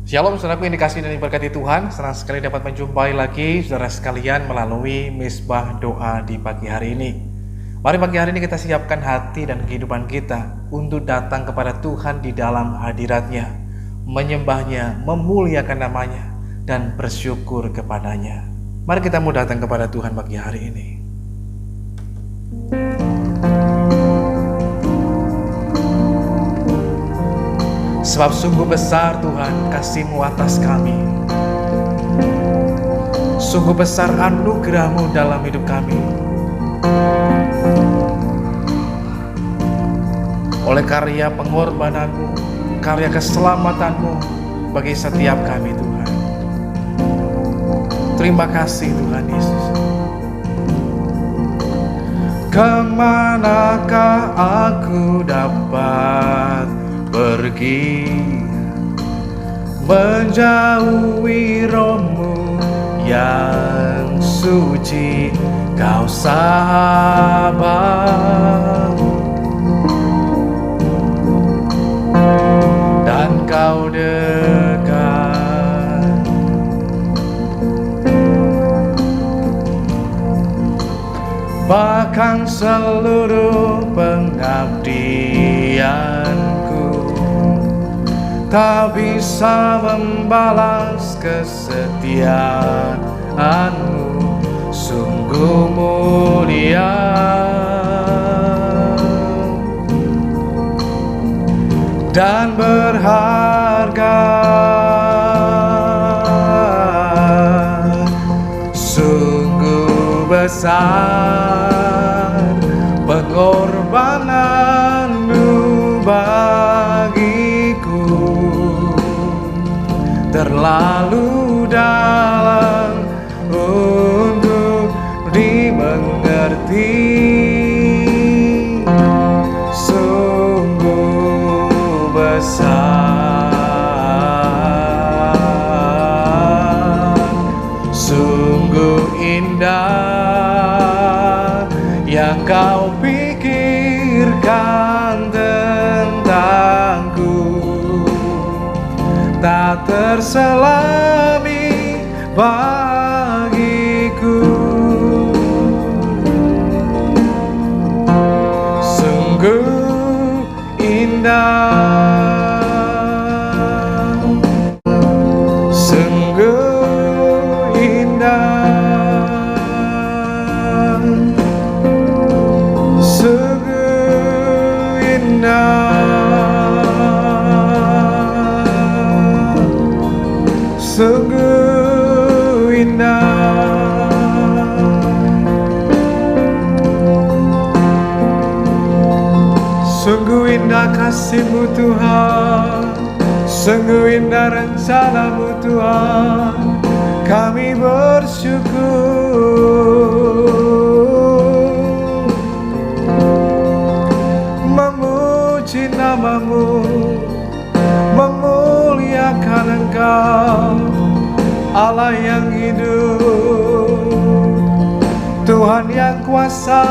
Shalom saudaraku yang dikasihi dan diberkati Tuhan. Senang sekali dapat menjumpai lagi saudara sekalian melalui misbah doa di pagi hari ini. Mari pagi hari ini kita siapkan hati dan kehidupan kita untuk datang kepada Tuhan di dalam hadirat-Nya, menyembahnya, memuliakan namanya, dan bersyukur kepadanya. Mari kita mau datang kepada Tuhan pagi hari ini. Sebab sungguh besar Tuhan kasih-Mu atas kami. Sungguh besar anugerah-Mu dalam hidup kami. Oleh karya pengorbanan-Mu, karya keselamatan-Mu bagi setiap kami Tuhan. Terima kasih Tuhan Yesus. Kemanakah aku dapat pergi menjauhi Roh-Mu yang suci, Kau sahabat dan Kau dekat. Bahkan seluruh pengabdianku tak bisa membalas kesetiaan-Mu, sungguh mulia dan berharga. Sungguh besar pengorbanan-Mu bagiku, terlalu dalam untuk dimengerti. Sungguh besar, sungguh indah yang Kau pikirkan tentangku, tak terselami bagiku. Sungguh indah, sungguh indah, sungguh indah, sungguh indah. Sungguh indah kasih-Mu Tuhan, sungguh indah rencana-Mu Tuhan. Kami bersyukur memuji nama-Mu, memuliakan Engkau, Allah yang hidup, Tuhan yang kuasa.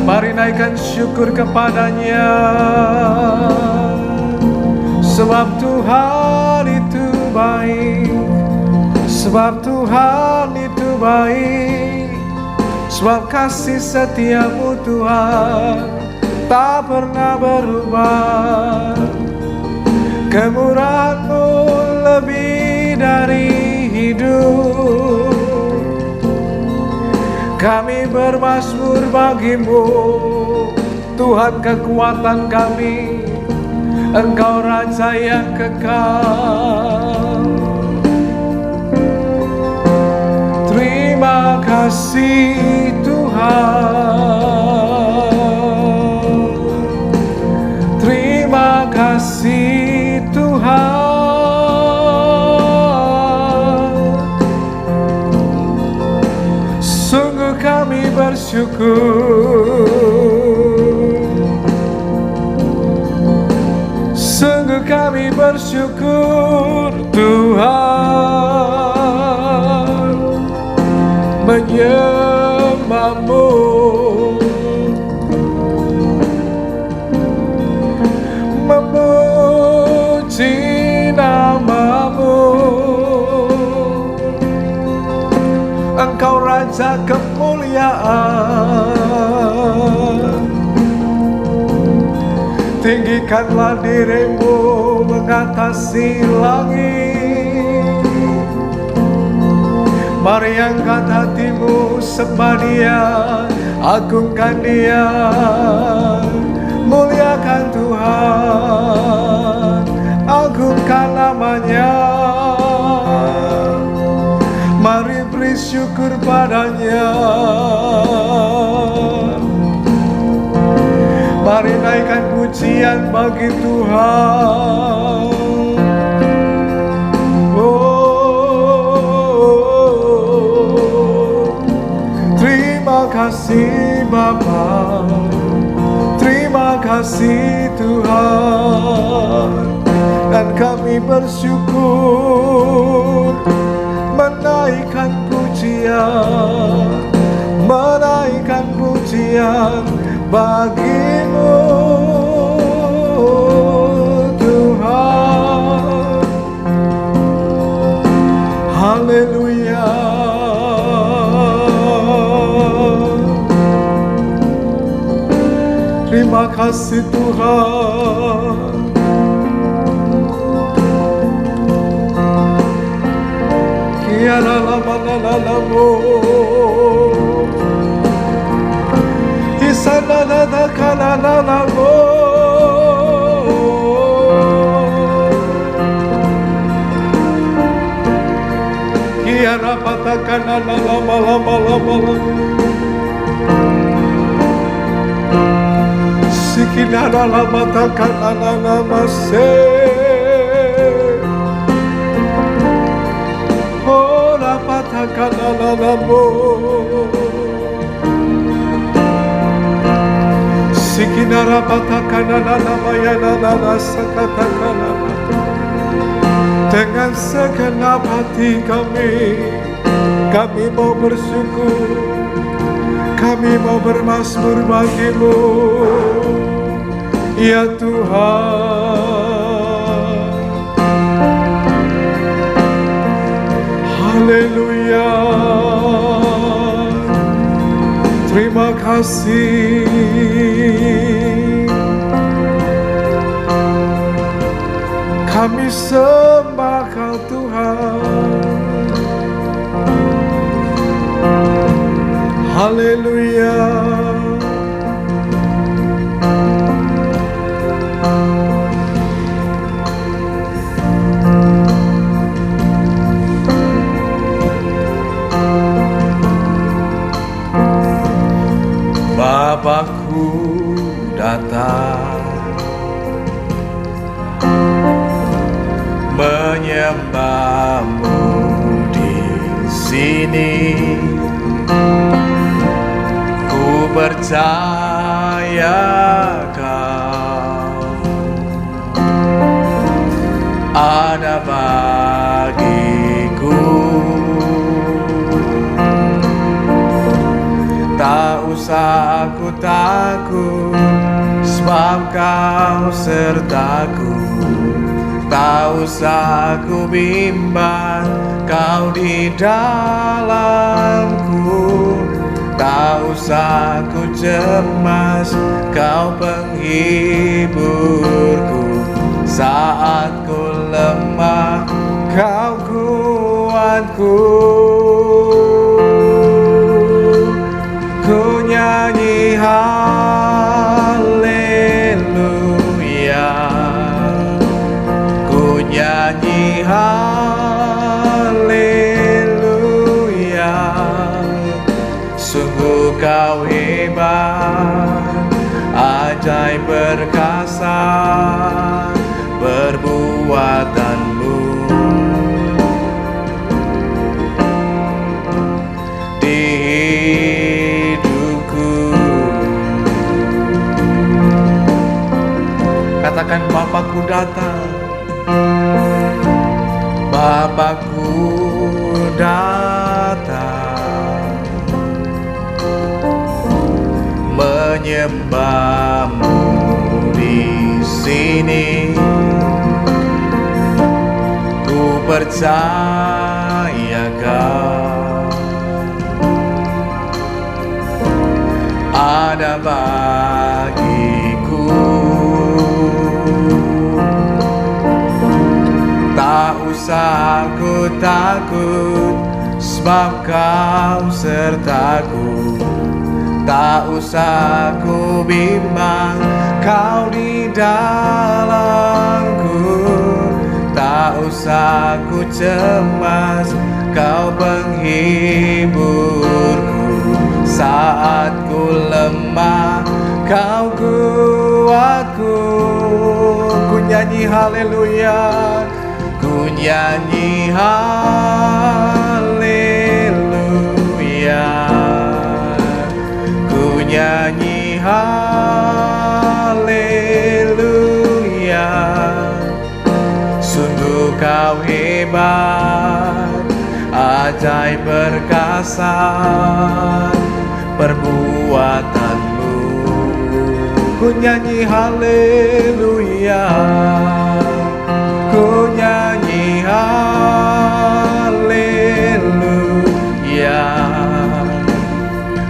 Mari naikkan syukur kepada-Nya, sebab Tuhan itu baik, sebab Tuhan itu baik, sebab kasih setia-Mu Tuhan tak pernah berubah. Kemurahan-Mu lebih dari hidup. Kami bermazmur bagi-Mu, Tuhan kekuatan kami, Engkau Raja yang kekal. Terima kasih Tuhan, terima kasih Tuhan. Sungguh kami bersyukur, sungguh kami bersyukur Tuhan, menyembah-Mu, memuliakan wajah kemuliaan. Tinggikanlah dirimu mengatasi langit. Mari angkat hatimu, sembah Dia, agungkan Dia, muliakan Tuhan, agungkan namanya. Mari beri syukur padanya. Mari naikkan pujian bagi Tuhan. Oh, terima kasih Bapa, terima kasih Tuhan. Dan kami bersyukur menaikkan pujian, menaikkan pujian bagimu Tuhan. Haleluya. Terima kasih Tuhan. Kiara lama nalamu Isana nada kana nalamu Kiara patakana nalama lama lama Sikinara lama takana nalama se Patakana-namo Sikinara patakana-nanamayana sakatakana. Dengan segenap hati kami mau bersyukur, kami mau bermazmur bagimu ya Tuhan. Haleluya. Terima kasih. Kami sembah Kau Tuhan. Haleluya. Bapakku datang menyembahmu di sini. Ku percaya Kau ada bagiku. Tak usah aku takut, sebab Kau sertaku. Tak usah aku bimbang, Kau di dalamku. Tak usah aku cemas, Kau penghiburku. Saat ku lemah, Kau kuatku. Ku nyanyi haleluya, ku nyanyi haleluya. Sungguh Kau hebat, ajaib perkasa perbuatanmu. Katakan Bapakku datang, Bapakku datang menyembahmu di sini. Ku percaya Kau takut, sebab Kau sertaku. Tak usah ku bimbang, Kau di dalamku. Tak usah ku cemas, Kau penghiburku. Saat ku lemah, Kau kuatku. Ku nyanyi haleluya, ku nyanyi haleluya, ku nyanyi haleluya. Sungguh Kau hebat, ajaib perkasa perbuatanmu. Ku nyanyi haleluya, ku nyanyi haleluya,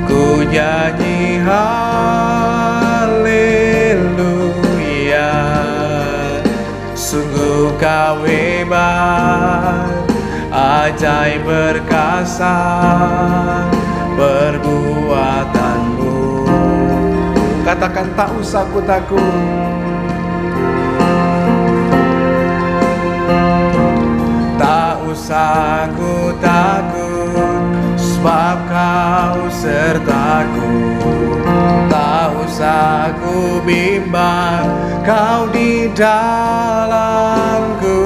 ku nyanyi haleluya. Sungguh Kau hebat, ajaib perkasa perbuatanmu. Katakan, tak usah ku takut, tak usah ku takut, sebab Kau sertaku. Tak usah ku bimbang, Kau di dalamku.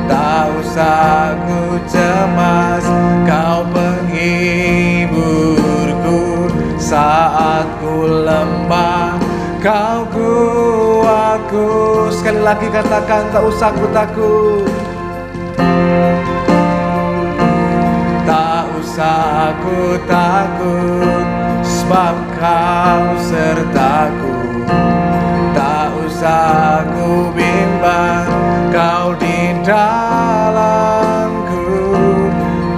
Tak usah ku cemas, Kau penghiburku. Saat ku lemah, Kau kuatku. Sekali lagi katakan, tak usah ku takut, tak usah ku takut, sebab Kau sertaku. Tak usah ku bimbang, Kau di dalamku.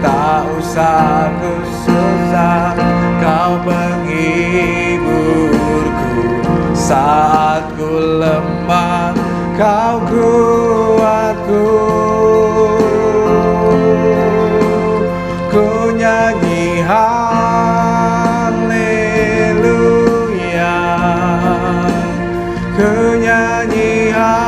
Tak usah ku susah, Kau penghiburku. Saat ku lemah, Kau kuatku. Ku nyanyi haleluya, ku nyanyi haleluya.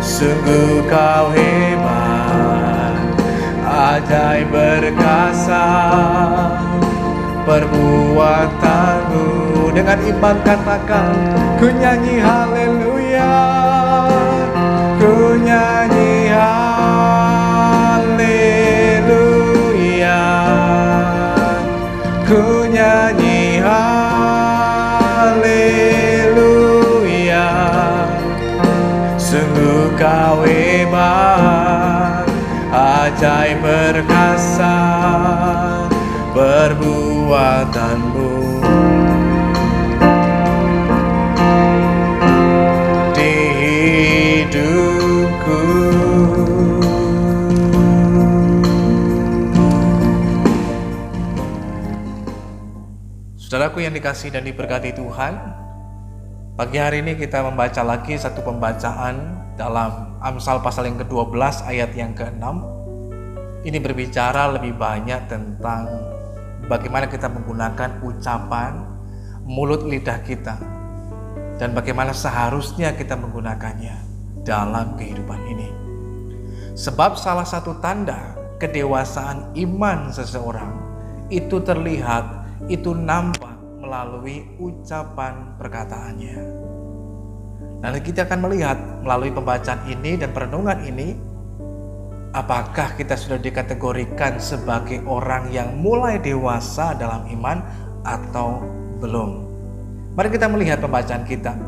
Sungguh Kau hebat, ajaib perkasa perbuatanmu. Dengan iman katakan, ku nyanyi haleluya, ku nyanyi haleluya, ku nyanyi haleluya. Sungguh Kau hebat, ajaib perkasa perbuatanmu. Di hidupku, saudaraku yang dikasihi dan diberkati Tuhan, pagi hari ini kita membaca lagi satu pembacaan dalam Amsal pasal yang ke-12 ayat yang ke-6. Ini berbicara lebih banyak tentang bagaimana kita menggunakan ucapan mulut lidah kita dan bagaimana seharusnya kita menggunakannya dalam kehidupan ini. Sebab salah satu tanda kedewasaan iman seseorang itu terlihat, itu nampak melalui ucapan perkataannya. Nanti kita akan melihat melalui pembacaan ini dan perenungan ini, apakah kita sudah dikategorikan sebagai orang yang mulai dewasa dalam iman atau belum. Mari kita melihat pembacaan kita.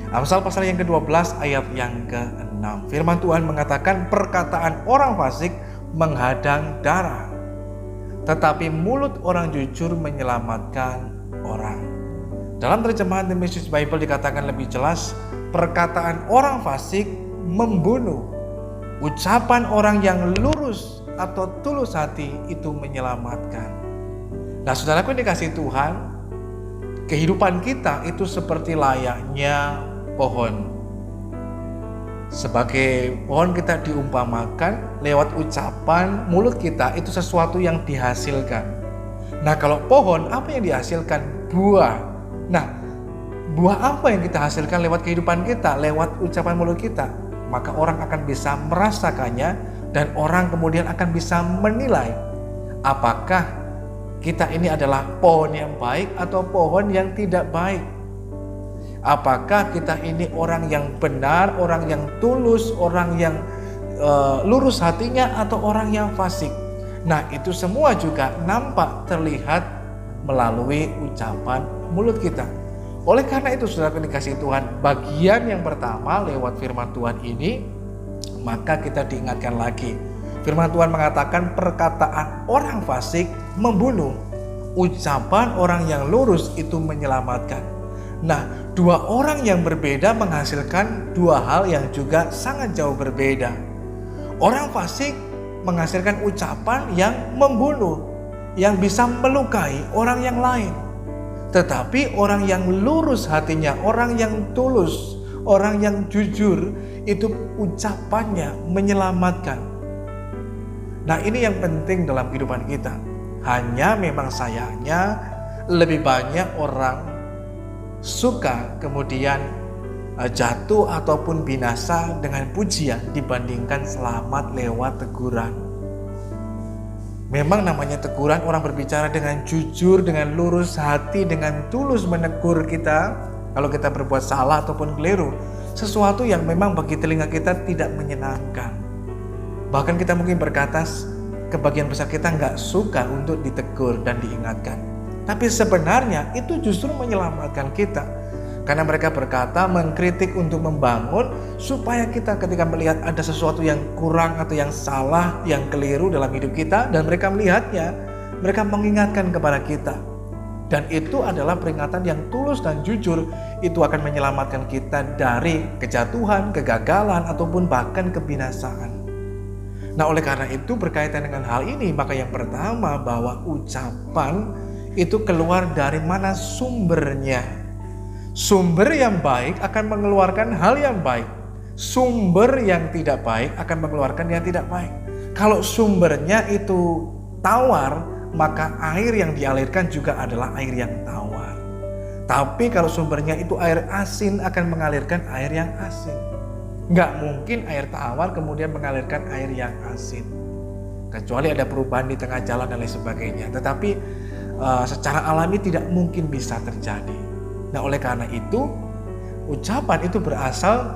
Amsal pasal yang ke-12 ayat yang ke-6. Firman Tuhan mengatakan, perkataan orang fasik menghadang darah, tetapi mulut orang jujur menyelamatkan orang. Dalam terjemahan The Message Bible dikatakan lebih jelas, perkataan orang fasik membunuh, ucapan orang yang lurus atau tulus hati itu menyelamatkan. Nah, saudaraku yang dikasihi Tuhan, kehidupan kita itu seperti layaknya pohon. Sebagai pohon kita diumpamakan lewat ucapan mulut kita itu sesuatu yang dihasilkan. Nah, kalau pohon apa yang dihasilkan? Buah. Nah, buah apa yang kita hasilkan lewat kehidupan kita, lewat ucapan mulut kita? Maka orang akan bisa merasakannya dan orang kemudian akan bisa menilai apakah kita ini adalah pohon yang baik atau pohon yang tidak baik. Apakah kita ini orang yang benar, orang yang tulus, orang yang lurus hatinya, atau orang yang fasik. Nah, itu semua juga nampak terlihat melalui ucapan mulut kita. Oleh karena itu, saudara dikasihi Tuhan, bagian yang pertama lewat firman Tuhan ini, maka kita diingatkan lagi. Firman Tuhan mengatakan perkataan orang fasik membunuh, ucapan orang yang lurus itu menyelamatkan. Nah, dua orang yang berbeda menghasilkan dua hal yang juga sangat jauh berbeda. Orang fasik menghasilkan ucapan yang membunuh, yang bisa melukai orang yang lain. Tetapi orang yang lurus hatinya, orang yang tulus, orang yang jujur, itu ucapannya menyelamatkan. Nah, ini yang penting dalam kehidupan kita. Hanya memang sayangnya lebih banyak orang suka kemudian jatuh ataupun binasa dengan pujian dibandingkan selamat lewat teguran. Memang namanya teguran, orang berbicara dengan jujur, dengan lurus hati, dengan tulus menegur kita kalau kita berbuat salah ataupun keliru, sesuatu yang memang bagi telinga kita tidak menyenangkan. Bahkan kita mungkin berkata kebagian besar kita nggak suka untuk ditegur dan diingatkan. Tapi sebenarnya itu justru menyelamatkan kita. Karena mereka berkata mengkritik untuk membangun, supaya kita ketika melihat ada sesuatu yang kurang atau yang salah, yang keliru dalam hidup kita, dan mereka melihatnya, mereka mengingatkan kepada kita. Dan itu adalah peringatan yang tulus dan jujur. Itu akan menyelamatkan kita dari kejatuhan, kegagalan, ataupun bahkan kebinasaan. Nah, oleh karena itu berkaitan dengan hal ini, maka yang pertama bahwa ucapan itu keluar dari mana sumbernya. Sumber yang baik akan mengeluarkan hal yang baik. Sumber yang tidak baik akan mengeluarkan yang tidak baik. Kalau sumbernya itu tawar, maka air yang dialirkan juga adalah air yang tawar. Tapi kalau sumbernya itu air asin, akan mengalirkan air yang asin. Nggak mungkin air tawar kemudian mengalirkan air yang asin. Kecuali ada perubahan di tengah jalan dan lain sebagainya. Tetapi secara alami tidak mungkin bisa terjadi. Nah, oleh karena itu ucapan itu berasal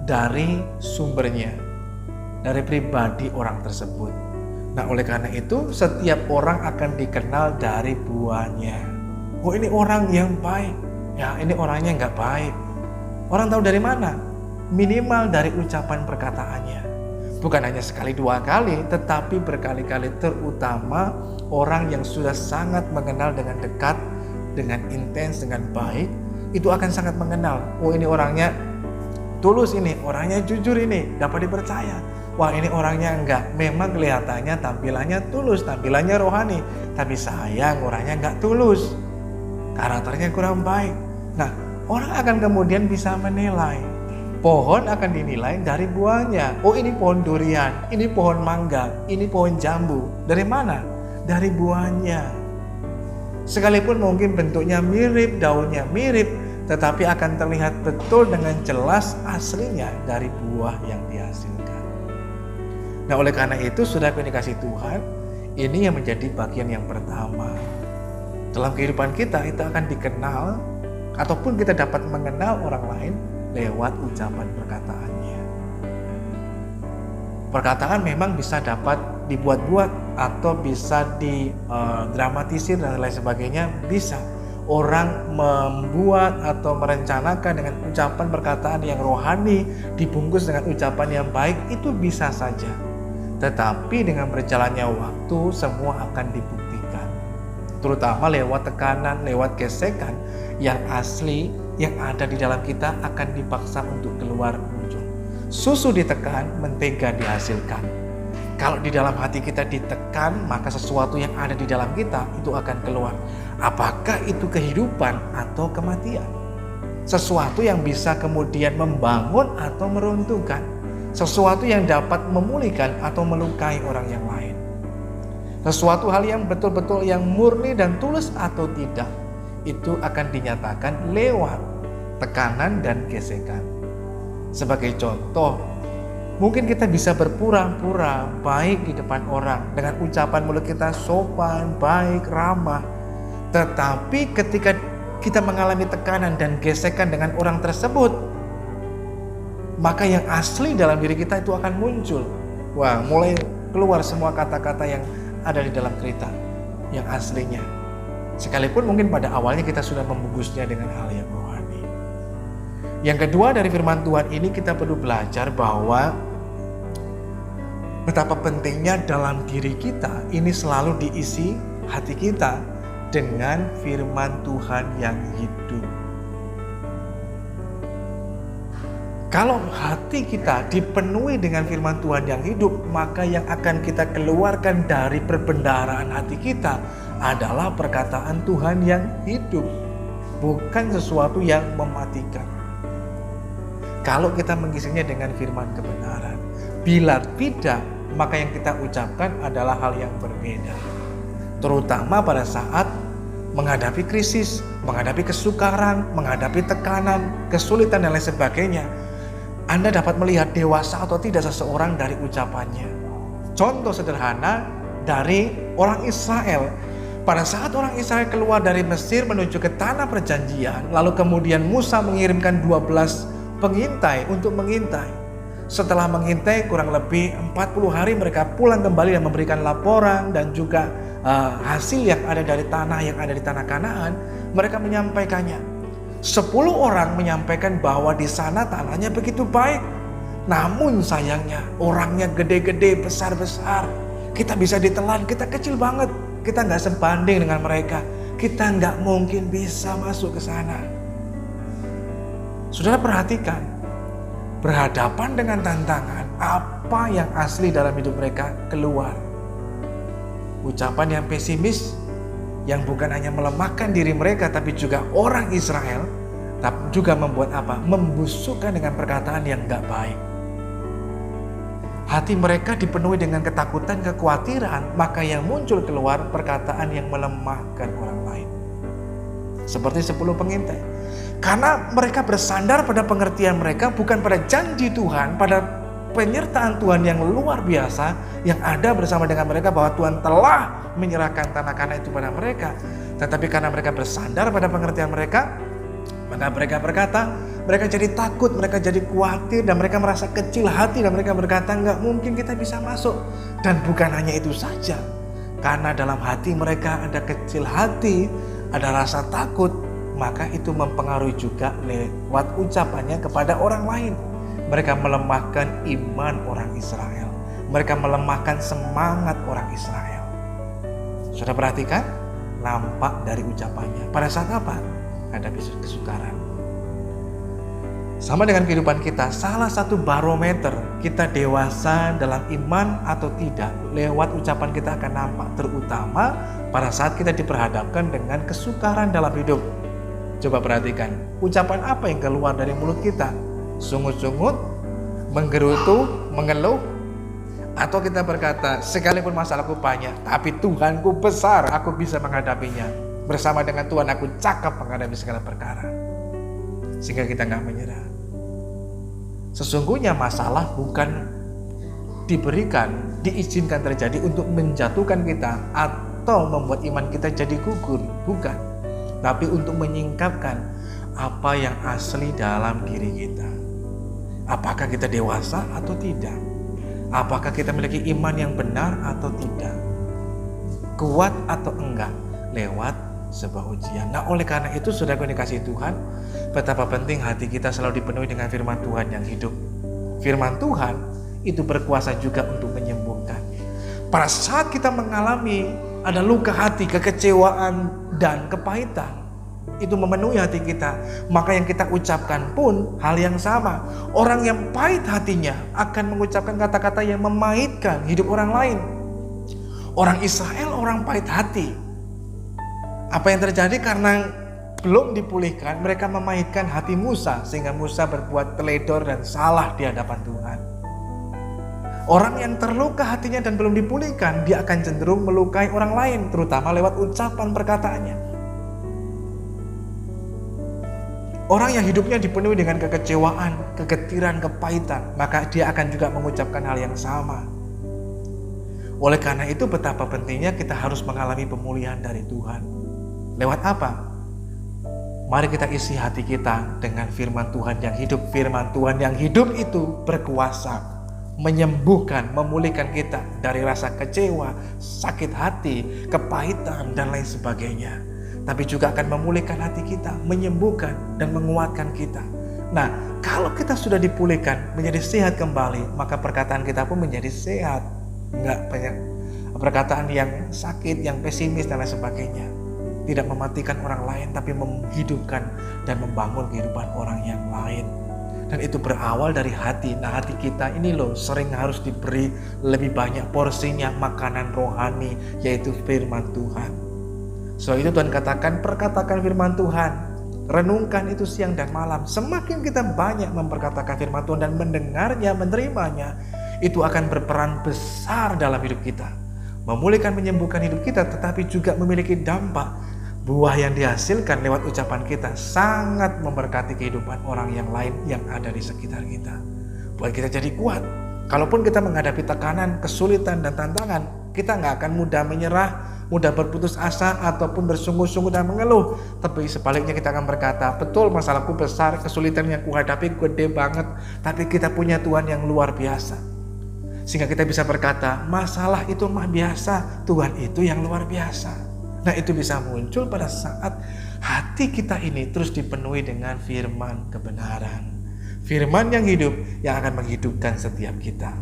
dari sumbernya, dari pribadi orang tersebut. Nah, oleh karena itu setiap orang akan dikenal dari buahnya. Oh, ini orang yang baik, ya ini orangnya nggak baik. Orang tahu dari mana? Minimal dari ucapan perkataannya. Bukan hanya sekali dua kali, tetapi berkali-kali, terutama orang yang sudah sangat mengenal dengan dekat, dengan intens, dengan baik, itu akan sangat mengenal. Oh, ini orangnya tulus, ini orangnya jujur, ini dapat dipercaya. Wah, ini orangnya enggak, memang kelihatannya tampilannya tulus, tampilannya rohani, tapi sayang orangnya enggak tulus, karakternya kurang baik. Nah, orang akan kemudian bisa menilai. Pohon akan dinilai dari buahnya. Oh, ini pohon durian, ini pohon mangga, ini pohon jambu. Dari mana? Dari buahnya. Sekalipun mungkin bentuknya mirip, daunnya mirip, tetapi akan terlihat betul dengan jelas aslinya dari buah yang dihasilkan. Nah, oleh karena itu, saudara yang dikasihi Tuhan, ini yang menjadi bagian yang pertama. Dalam kehidupan kita, itu akan dikenal, ataupun kita dapat mengenal orang lain lewat ucapan perkataannya. Perkataan memang bisa dapat dibuat-buat atau bisa didramatisir dan lain sebagainya, bisa. Orang membuat atau merencanakan dengan ucapan perkataan yang rohani dibungkus dengan ucapan yang baik, itu bisa saja. Tetapi dengan berjalannya waktu semua akan dibuktikan. Terutama lewat tekanan, lewat gesekan yang asli yang ada di dalam kita akan dipaksa untuk keluar muncul. Susu ditekan, mentega dihasilkan. Kalau di dalam hati kita ditekan, maka sesuatu yang ada di dalam kita itu akan keluar. Apakah itu kehidupan atau kematian? sesuatu yang bisa kemudian membangun atau meruntuhkan, sesuatu yang dapat memulihkan atau melukai orang yang lain. Sesuatu hal yang betul-betul yang murni dan tulus atau tidak, itu akan dinyatakan lewat tekanan dan gesekan. Sebagai contoh, mungkin kita bisa berpura-pura baik di depan orang dengan ucapan mulut kita sopan, baik, ramah. Tetapi ketika kita mengalami tekanan dan gesekan dengan orang tersebut, maka yang asli dalam diri kita itu akan muncul. Wah, mulai keluar semua kata-kata yang ada di dalam cerita yang aslinya. Sekalipun mungkin pada awalnya kita sudah membungkusnya dengan hal yang rohani. Yang kedua dari firman Tuhan ini, kita perlu belajar bahwa betapa pentingnya dalam diri kita ini selalu diisi hati kita dengan firman Tuhan yang hidup. Kalau hati kita dipenuhi dengan firman Tuhan yang hidup, maka yang akan kita keluarkan dari perbendaharaan hati kita adalah perkataan Tuhan yang hidup, bukan sesuatu yang mematikan. Kalau kita mengisinya dengan firman kebenaran, bila tidak, maka yang kita ucapkan adalah hal yang berbeda. Terutama pada saat menghadapi krisis, menghadapi kesukaran, menghadapi tekanan, kesulitan dan lain sebagainya. Anda dapat melihat dewasa atau tidak seseorang dari ucapannya. Contoh sederhana dari orang Israel. Pada saat orang Israel keluar dari Mesir menuju ke tanah perjanjian, lalu kemudian Musa mengirimkan 12 pengintai untuk mengintai. Setelah mengintai kurang lebih 40 hari, mereka pulang kembali dan memberikan laporan dan juga hasil yang ada dari tanah yang ada di tanah Kanaan. Mereka menyampaikannya. 10 orang menyampaikan bahwa di sana tanahnya begitu baik. Namun sayangnya orangnya gede-gede, besar-besar. Kita bisa ditelan, kita kecil banget. Kita nggak sebanding dengan mereka. Kita nggak mungkin bisa masuk ke sana. Saudara perhatikan, berhadapan dengan tantangan, apa yang asli dalam hidup mereka keluar. Ucapan yang pesimis, yang bukan hanya melemahkan diri mereka, tapi juga orang Israel, tapi juga membuat apa? Membusukkan dengan perkataan yang gak baik. Hati mereka dipenuhi dengan ketakutan, kekhawatiran, maka yang muncul keluar perkataan yang melemahkan orang lain. Seperti 10 pengintai. Karena mereka bersandar pada pengertian mereka, bukan pada janji Tuhan, pada penyertaan Tuhan yang luar biasa yang ada bersama dengan mereka, bahwa Tuhan telah menyerahkan tanah Kanaan itu pada mereka. Tetapi karena mereka bersandar pada pengertian mereka, maka mereka berkata, mereka jadi takut, mereka jadi khawatir, dan mereka merasa kecil hati, dan mereka berkata, nggak mungkin kita bisa masuk. Dan bukan hanya itu saja, karena dalam hati mereka ada kecil hati, ada rasa takut, maka itu mempengaruhi juga lewat ucapannya kepada orang lain. Mereka melemahkan iman orang Israel. Mereka melemahkan semangat orang Israel. Sudah perhatikan? Nampak dari ucapannya. Pada saat apa? Ada kesukaran. Sama dengan kehidupan kita, salah satu barometer kita dewasa dalam iman atau tidak, lewat ucapan kita akan nampak. Terutama pada saat kita diperhadapkan dengan kesukaran dalam hidup. Coba perhatikan, ucapan apa yang keluar dari mulut kita? Sungut-sungut, menggerutu, mengeluh, atau kita berkata, sekalipun masalahku banyak, tapi Tuhanku besar, aku bisa menghadapinya. Bersama dengan Tuhan aku cakap menghadapi segala perkara. Sehingga kita gak menyerah. Sesungguhnya masalah bukan diberikan, diizinkan terjadi untuk menjatuhkan kita atau membuat iman kita jadi gugur, bukan. Tapi untuk menyingkapkan apa yang asli dalam diri kita. Apakah kita dewasa atau tidak? Apakah kita memiliki iman yang benar atau tidak? Kuat atau enggak? Lewat sebuah ujian. Nah, oleh karena itu, saudara yang dikasihi Tuhan, betapa penting hati kita selalu dipenuhi dengan firman Tuhan yang hidup. Firman Tuhan itu berkuasa juga untuk menyembuhkan. Pada saat kita mengalami ada luka hati, kekecewaan dan kepahitan, itu memenuhi hati kita, maka yang kita ucapkan pun hal yang sama. Orang yang pahit hatinya akan mengucapkan kata-kata yang memahitkan hidup orang lain. Orang Israel orang pahit hati. Apa yang terjadi? Karena belum dipulihkan, mereka memainkan hati Musa sehingga Musa berbuat teledor dan salah di hadapan Tuhan. Orang yang terluka hatinya dan belum dipulihkan, dia akan cenderung melukai orang lain, terutama lewat ucapan perkataannya. Orang yang hidupnya dipenuhi dengan kekecewaan, kegetiran, kepahitan, maka dia akan juga mengucapkan hal yang sama. Oleh karena itu betapa pentingnya kita harus mengalami pemulihan dari Tuhan. Lewat apa? Mari kita isi hati kita dengan firman Tuhan yang hidup. Firman Tuhan yang hidup itu berkuasa menyembuhkan, memulihkan kita dari rasa kecewa, sakit hati, kepahitan, dan lain sebagainya. Tapi juga akan memulihkan hati kita, menyembuhkan dan menguatkan kita. Nah, kalau kita sudah dipulihkan, menjadi sehat kembali, maka perkataan kita pun menjadi sehat. Enggak banyak perkataan yang sakit, yang pesimis, dan lain sebagainya. Tidak mematikan orang lain, tapi menghidupkan dan membangun kehidupan orang yang lain. Dan itu berawal dari hati. Nah, hati kita ini loh sering harus diberi lebih banyak porsinya makanan rohani, yaitu firman Tuhan. So itu Tuhan katakan, perkatakan firman Tuhan, renungkan itu siang dan malam. Semakin kita banyak memperkatakan firman Tuhan dan mendengarnya, menerimanya, itu akan berperan besar dalam hidup kita, memulihkan, menyembuhkan hidup kita, tetapi juga memiliki dampak. Buah yang dihasilkan lewat ucapan kita sangat memberkati kehidupan orang yang lain yang ada di sekitar kita. Buat kita jadi kuat. Kalaupun kita menghadapi tekanan, kesulitan, dan tantangan, kita nggak akan mudah menyerah, mudah berputus asa, ataupun bersungguh-sungguh dan mengeluh. Tapi sebaliknya kita akan berkata, betul masalahku besar, kesulitan yang kuhadapi gede banget, tapi kita punya Tuhan yang luar biasa. Sehingga kita bisa berkata, masalah itu mah biasa, Tuhan itu yang luar biasa. Nah, itu bisa muncul pada saat hati kita ini terus dipenuhi dengan firman kebenaran. Firman yang hidup yang akan menghidupkan setiap kita.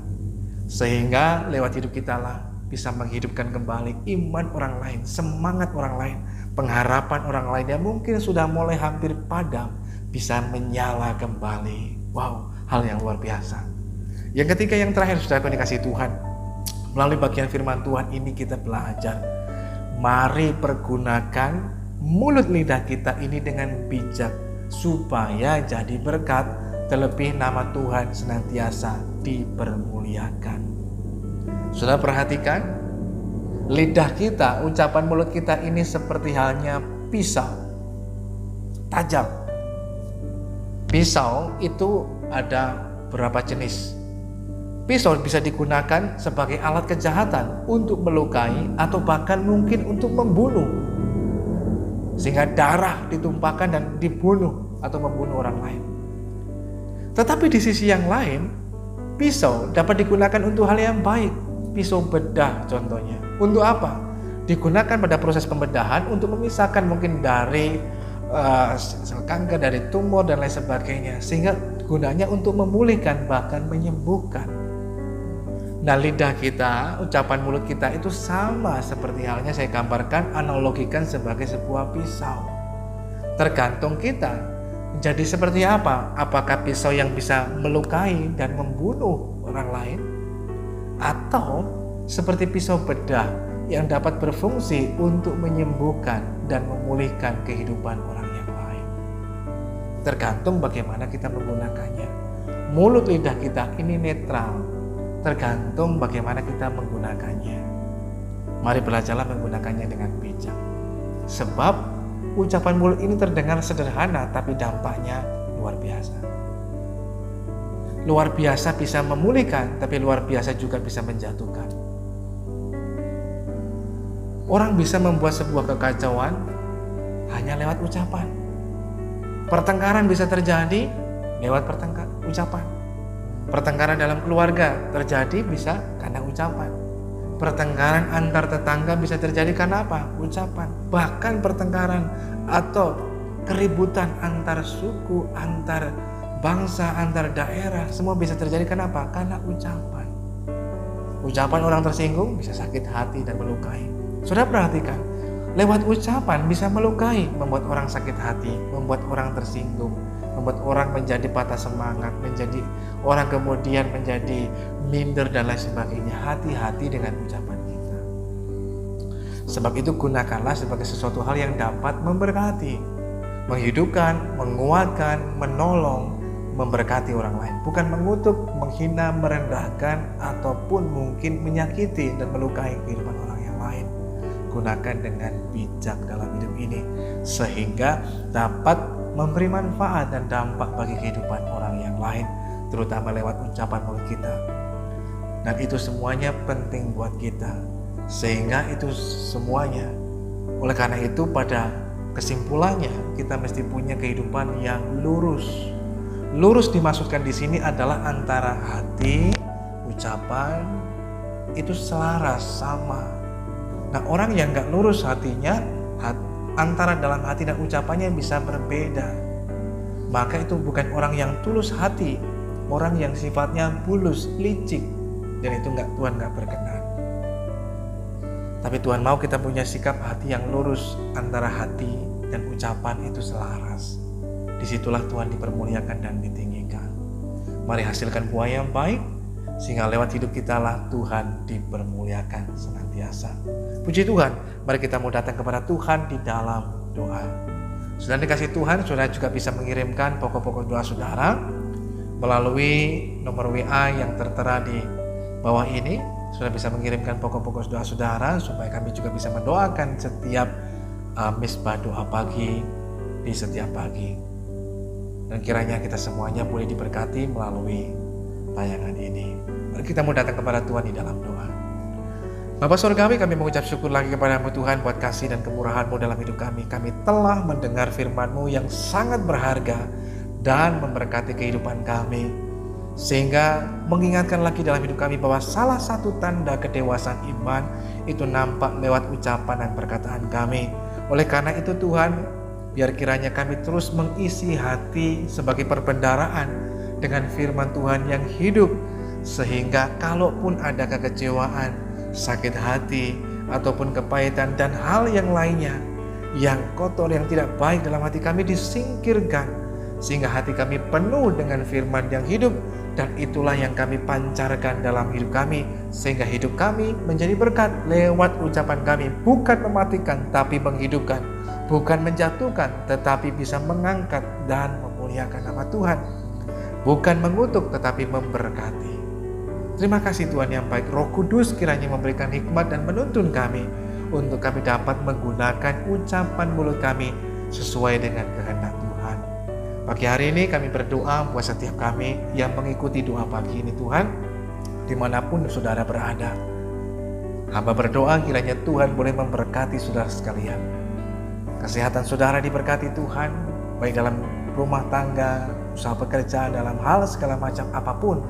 Sehingga lewat hidup kita lah bisa menghidupkan kembali iman orang lain, semangat orang lain, pengharapan orang lain yang mungkin sudah mulai hampir padam, bisa menyala kembali. Wow, hal yang luar biasa. Yang ketiga, yang terakhir, sudah dikasih Tuhan. Melalui bagian firman Tuhan ini kita belajar. Mari pergunakan mulut lidah kita ini dengan bijak, supaya jadi berkat, terlebih nama Tuhan senantiasa dipermuliakan. Sudah perhatikan? Lidah kita, ucapan mulut kita ini seperti halnya pisau tajam. Pisau itu ada berapa jenis? Pisau bisa digunakan sebagai alat kejahatan untuk melukai atau bahkan mungkin untuk membunuh. Sehingga darah ditumpahkan dan dibunuh atau membunuh orang lain. Tetapi di sisi yang lain, pisau dapat digunakan untuk hal yang baik. Pisau bedah contohnya. Untuk apa? Digunakan pada proses pembedahan untuk memisahkan mungkin dari sel kanker, dari tumor dan lain sebagainya. Sehingga gunanya untuk memulihkan bahkan menyembuhkan. Nah, lidah kita, ucapan mulut kita itu sama seperti halnya saya gambarkan, analogikan sebagai sebuah pisau. Tergantung kita menjadi seperti apa. Apakah pisau yang bisa melukai dan membunuh orang lain, atau seperti pisau bedah yang dapat berfungsi untuk menyembuhkan dan memulihkan kehidupan orang yang lain. Tergantung bagaimana kita menggunakannya. Mulut lidah kita ini netral, tergantung bagaimana kita menggunakannya. Mari belajarlah menggunakannya dengan bijak. Sebab ucapan mulut ini terdengar sederhana, tapi dampaknya luar biasa. Luar biasa bisa memulihkan, tapi luar biasa juga bisa menjatuhkan. Orang bisa membuat sebuah kekacauan hanya lewat ucapan. Pertengkaran bisa terjadi lewat ucapan. Pertengkaran dalam keluarga terjadi bisa karena ucapan. Pertengkaran antar tetangga bisa terjadi karena apa? Ucapan. Bahkan pertengkaran atau keributan antar suku, antar bangsa, antar daerah, semua bisa terjadi karena apa? Karena ucapan. Ucapan orang tersinggung bisa sakit hati dan melukai. Sudah perhatikan, lewat ucapan bisa melukai, membuat orang sakit hati, membuat orang tersinggung, membuat orang menjadi patah semangat, menjadi orang kemudian menjadi minder dan lain sebagainya. Hati-hati dengan ucapan kita. Sebab itu gunakanlah sebagai sesuatu hal yang dapat memberkati. menghidupkan, menguatkan, menolong, memberkati orang lain. Bukan mengutuk, menghina, merendahkan, ataupun mungkin menyakiti dan melukai kehidupan orang yang lain. Gunakan dengan bijak dalam hidup ini, sehingga dapat memberi manfaat dan dampak bagi kehidupan orang yang lain, terutama lewat ucapan mulut kita. Dan itu semuanya penting buat kita, sehingga itu semuanya. Oleh karena itu, pada kesimpulannya kita mesti punya kehidupan yang lurus. Lurus dimaksudkan di sini adalah antara hati, ucapan itu selaras, sama. Nah, orang yang gak lurus hatinya, antara dalam hati dan ucapannya bisa berbeda. Maka itu bukan orang yang tulus hati, orang yang sifatnya bulus, licik, dan itu Tuhan gak berkenan. Tapi Tuhan mau kita punya sikap hati yang lurus, antara hati dan ucapan itu selaras. Disitulah Tuhan dipermuliakan dan ditinggikan. Mari hasilkan buah yang baik, sehingga lewat hidup kita lah Tuhan dipermuliakan senantiasa. Puji Tuhan, mari kita mau datang kepada Tuhan di dalam doa. Saudara dikasih Tuhan, saudara juga bisa mengirimkan pokok-pokok doa saudara melalui nomor WA yang tertera di bawah ini. Saudara bisa mengirimkan pokok-pokok doa saudara supaya kami juga bisa mendoakan setiap misbah doa pagi di setiap pagi. Dan kiranya kita semuanya boleh diberkati melalui tayangan ini. Mari kita mau datang kepada Tuhan di dalam doa. Bapa Surgawi, kami mengucap syukur lagi kepada-Mu Tuhan buat kasih dan kemurahan-Mu dalam hidup kami. Kami telah mendengar firman-Mu yang sangat berharga dan memberkati kehidupan kami, sehingga mengingatkan lagi dalam hidup kami bahwa salah satu tanda kedewasaan iman itu nampak lewat ucapan dan perkataan kami. Oleh karena itu Tuhan, biar kiranya kami terus mengisi hati sebagai perbendaharaan dengan firman Tuhan yang hidup, sehingga kalaupun ada kekecewaan, sakit hati, ataupun kepahitan dan hal yang lainnya yang kotor, yang tidak baik dalam hati kami disingkirkan, sehingga hati kami penuh dengan firman yang hidup, dan itulah yang kami pancarkan dalam hidup kami, sehingga hidup kami menjadi berkat lewat ucapan kami, bukan mematikan tapi menghidupkan, bukan menjatuhkan tetapi bisa mengangkat dan memuliakan nama Tuhan, bukan mengutuk tetapi memberkati. Terima kasih Tuhan yang baik. Roh Kudus kiranya memberikan hikmat dan menuntun kami untuk kami dapat menggunakan ucapan mulut kami sesuai dengan kehendak Tuhan. Pagi hari ini kami berdoa buat setiap kami yang mengikuti doa pagi ini Tuhan, dimanapun saudara berada. Hamba berdoa kiranya Tuhan boleh memberkati saudara sekalian. Kesehatan saudara diberkati Tuhan, baik dalam rumah tangga, usaha pekerjaan, dalam hal segala macam apapun.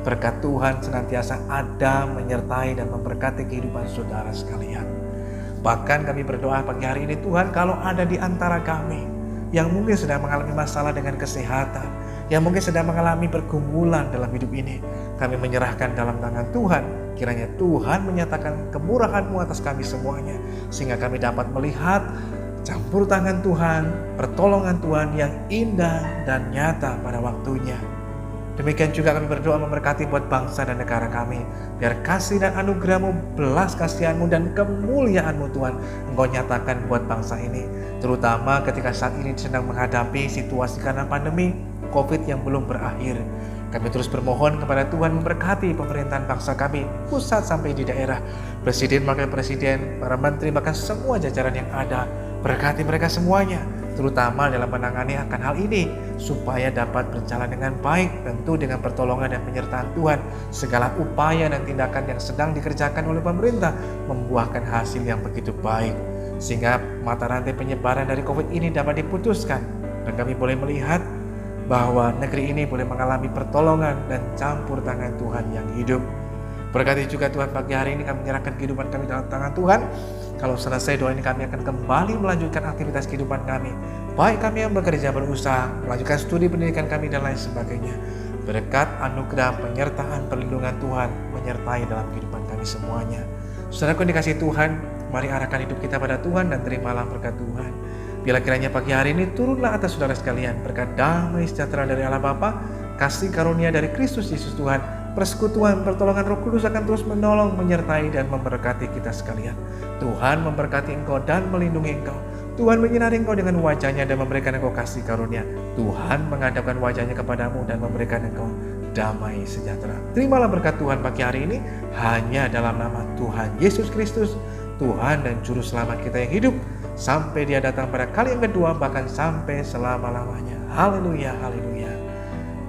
Berkat Tuhan senantiasa ada menyertai dan memberkati kehidupan saudara sekalian. Bahkan kami berdoa pagi hari ini Tuhan, kalau ada di antara kami yang mungkin sedang mengalami masalah dengan kesehatan, yang mungkin sedang mengalami pergumulan dalam hidup ini, kami menyerahkan dalam tangan Tuhan. Kiranya Tuhan menyatakan kemurahan-Mu atas kami semuanya, sehingga kami dapat melihat campur tangan Tuhan, pertolongan Tuhan yang indah dan nyata pada waktunya. Demikian juga kami berdoa memberkati buat bangsa dan negara kami. Biar kasih dan anugerah-Mu, belas kasihan-Mu dan kemuliaan-Mu Tuhan Engkau nyatakan buat bangsa ini. Terutama ketika saat ini sedang menghadapi situasi karena pandemi COVID yang belum berakhir. Kami terus bermohon kepada Tuhan memberkati pemerintahan bangsa kami, pusat sampai di daerah, presiden, wakil presiden, para menteri, bahkan semua jajaran yang ada. Berkati mereka semuanya, terutama dalam menangani akan hal ini, supaya dapat berjalan dengan baik, tentu dengan pertolongan dan penyertaan Tuhan. Segala upaya dan tindakan yang sedang dikerjakan oleh pemerintah membuahkan hasil yang begitu baik, sehingga mata rantai penyebaran dari COVID ini dapat diputuskan, dan kami boleh melihat bahwa negeri ini boleh mengalami pertolongan dan campur tangan Tuhan yang hidup. Berkati juga Tuhan, pagi hari ini kami menyerahkan kehidupan kami dalam tangan Tuhan. Kalau selesai doa ini kami akan kembali melanjutkan aktivitas kehidupan kami, baik kami yang bekerja, berusaha, melanjutkan studi pendidikan kami dan lain sebagainya. Berkat, anugerah, penyertaan, perlindungan Tuhan menyertai dalam kehidupan kami semuanya. Saudaraku yang dikasihi Tuhan, mari arahkan hidup kita pada Tuhan dan terimalah berkat Tuhan. Bila kiranya pagi hari ini turunlah atas saudara sekalian berkat damai sejahtera dari Allah Bapa, kasih karunia dari Kristus Yesus Tuhan, persekutuan, pertolongan Roh Kudus akan terus menolong, menyertai dan memberkati kita sekalian. Tuhan memberkati engkau dan melindungi engkau. Tuhan menyinari engkau dengan wajahnya dan memberikan engkau kasih karunia. Tuhan menghadapkan wajahnya kepadamu dan memberikan engkau damai sejahtera. Terimalah berkat Tuhan pagi hari ini hanya dalam nama Tuhan Yesus Kristus, Tuhan dan Juru Selamat kita yang hidup sampai Dia datang pada kali yang kedua, bahkan sampai selama-lamanya. Haleluya, haleluya.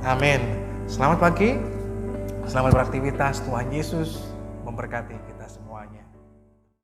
Amin. Selamat pagi, selamat beraktivitas. Tuhan Yesus memberkati kita.